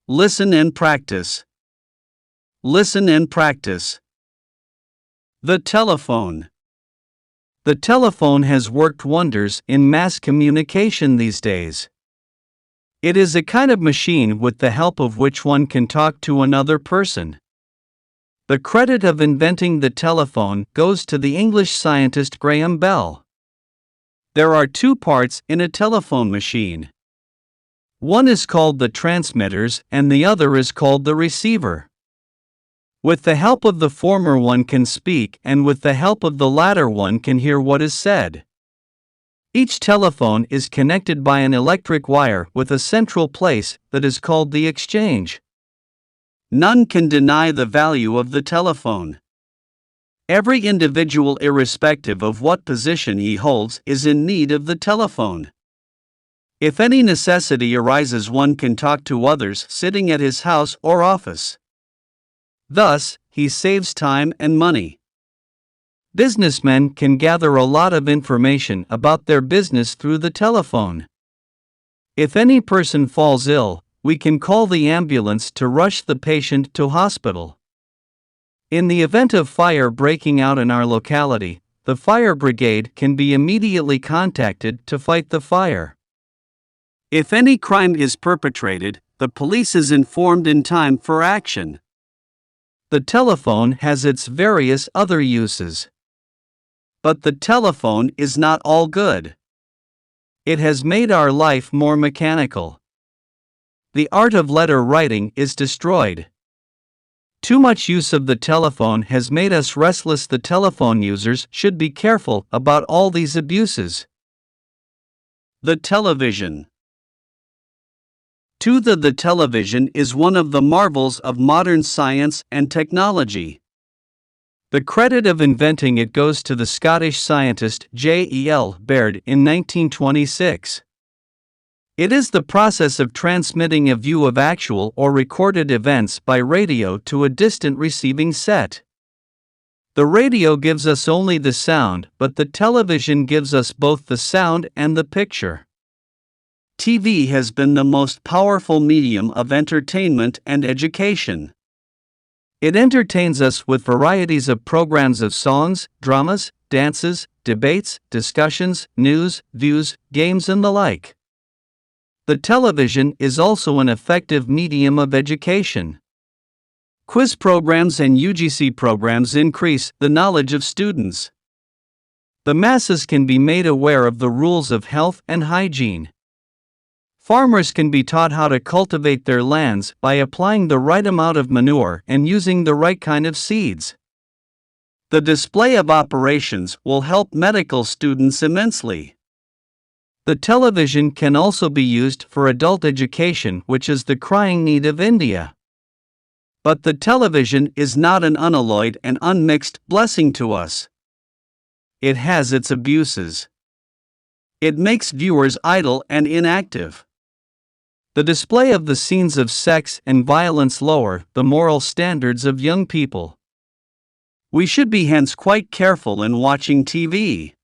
Listen and practice. Listen and practice. The telephone. The telephone has worked wonders in mass communication these days. It is a kind of machine with the help of which one can talk to another person. The credit of inventing the telephone goes to the English scientist Graham Bell. There are two parts in a telephone machine. One is called the transmitters and the other is called the receiver. With the help of the former one can speak, and with the help of the latter one can hear what is said. Each telephone is connected by an electric wire with a central place that is called the exchange. None can deny the value of the telephone. Every individual, irrespective of what position he holds, is in need of the telephone. If any necessity arises, one can talk to others sitting at his house or office. Thus, he saves time and money. Businessmen can gather a lot of information about their business through the telephone. If any person falls ill, we can call the ambulance to rush the patient to hospital. In the event of fire breaking out in our locality, the fire brigade can be immediately contacted to fight the fire. If any crime is perpetrated, the police is informed in time for action. The telephone has its various other uses. But the telephone is not all good. It has made our life more mechanical. The art of letter writing is destroyed. Too much use of the telephone has made us restless. The telephone users should be careful about all these abuses. The television. The television is one of the marvels of modern science and technology. The credit of inventing it goes to the Scottish scientist J.E.L. Baird in 1926. It is the process of transmitting a view of actual or recorded events by radio to a distant receiving set. The radio gives us only the sound, but the television gives us both the sound and the picture. TV has been the most powerful medium of entertainment and education. It entertains us with varieties of programs of songs, dramas, dances, debates, discussions, news, views, games, and the like. The television is also an effective medium of education. Quiz programs and UGC programs increase the knowledge of students. The masses can be made aware of the rules of health and hygiene. Farmers can be taught how to cultivate their lands by applying the right amount of manure and using the right kind of seeds. The display of operations will help medical students immensely. The television can also be used for adult education, which is the crying need of India. But the television is not an unalloyed and unmixed blessing to us. It has its abuses. It makes viewers idle and inactive. The display of the scenes of sex and violence lower the moral standards of young people. We should be hence quite careful in watching TV.